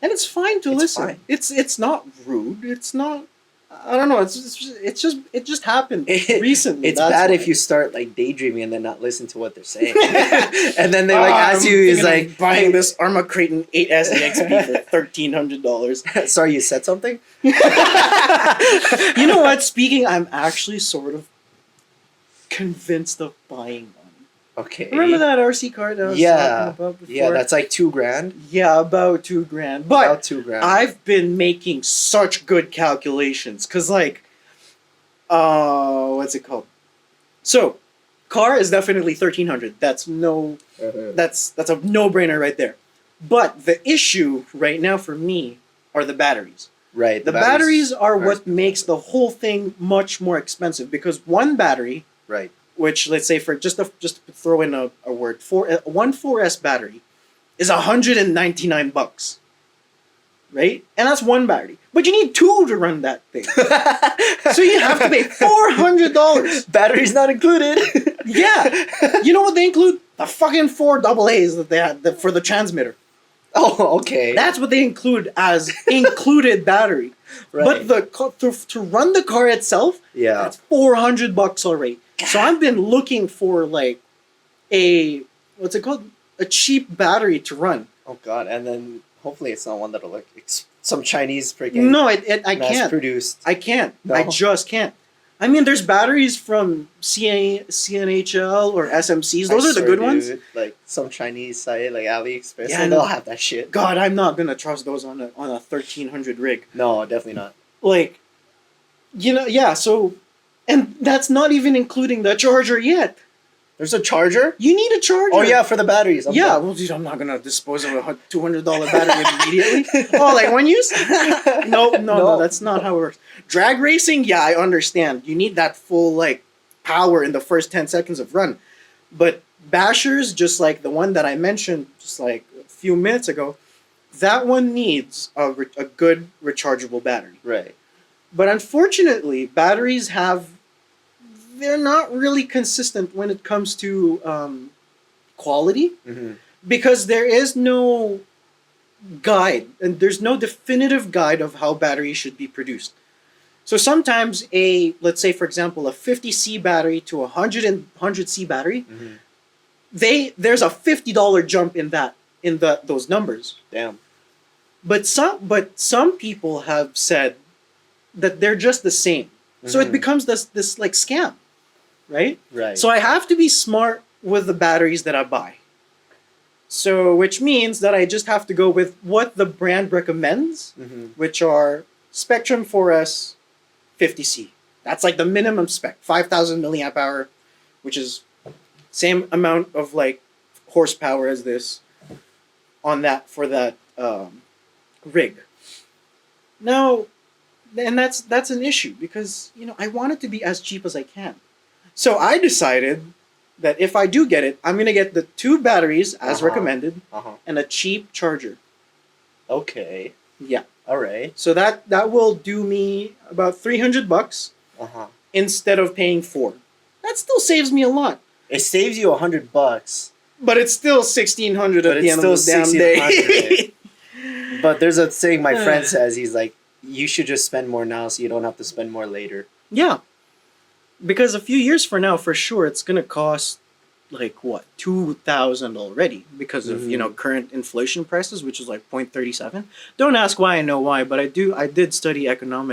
and it's fine to It's listen. fine. It's not rude. It's not. I don't know. It just happened recently. It's that's bad why. if you start like daydreaming and then not listen to what they're saying, and then they like ask I'm you, is thinking like of buying this Arma Creighton 8S EXP for $1,300. Sorry, you said something. You know what? Speaking, I'm actually sort of convinced of buying one. Okay. Remember that RC car that I was Yeah. talking about before? Yeah, that's like $2,000. Yeah, about $2,000. But About $2,000. I've been making such good calculations because, like, what's it called? So, car is definitely $1,300. That's a no-brainer right there. But the issue right now for me are the batteries. Right. The batteries are what makes the whole thing much more expensive because one battery, right. which let's say for just to throw in a word, one 4S battery is $199, right? And that's one battery. But you need two to run that thing. So you have to pay $400. Batteries not included. Yeah. You know what they include? The fucking 4 AA's that they had for the transmitter. Oh, okay. That's what they include as included battery. Right. But to run the car itself, Yeah. that's $400 already. So I've been looking for like a what's it called? A cheap battery to run. Oh God! And then hopefully it's not one that'll like some Chinese freaking No, I can't. mass-produced. I can't. No? I just can't. I mean, there's batteries from CNHL or SMCs. Those I are the swear, good ones. dude, like some Chinese site, like AliExpress, Yeah, and I know. they'll have that shit. God, I'm not gonna trust those on a 1300 rig. No, definitely not. Like, yeah. So, and that's not even including the charger yet. There's a charger. You need a charger. Oh yeah, for the batteries. I'm Yeah, done. well, dude, I'm not gonna dispose of a $200 battery immediately. Oh, like when you no, that's not how it works. Drag racing, yeah, I understand. You need that full like power in the first 10 seconds of run, but bashers, just like the one that I mentioned just like a few minutes ago, that one needs a good rechargeable battery. Right. But unfortunately, batteries they're not really consistent when it comes to quality Mm-hmm. because there is no guide and there's no definitive guide of how batteries should be produced. So sometimes let's say for example, a 50C battery to a 100C battery, Mm-hmm. there's a $50 jump in those numbers. Damn. But some people have said that they're just the same. So it Mhm. becomes this like scam, right? Right. So I have to be smart with the batteries that I buy. So which means that I just have to go with what the brand recommends, Mm-hmm. which are Spectrum 4S 50C. That's like the minimum spec, 5,000 milliamp hour, which is same amount of like horsepower as this on that for that rig. Now, and that's an issue because I want it to be as cheap as I can. So I decided that if I do get it, I'm gonna get the 2 batteries as Uh-huh. recommended Uh-huh. and a cheap charger. Okay. Yeah. All right. So that will do me about $300 Uh-huh. instead of paying 4. That still saves me a lot. It saves you $100, But it's still 1,600 But at the it's end of the still damn day. 1,600. But there's a saying my friend says, he's like, you should just spend more now so you don't have to spend more later. Yeah. Because a few years from now, for sure, it's going to cost like what, 2,000 already because of, current inflation prices, which is like 0.37. Don't ask why I know why, but I did study economics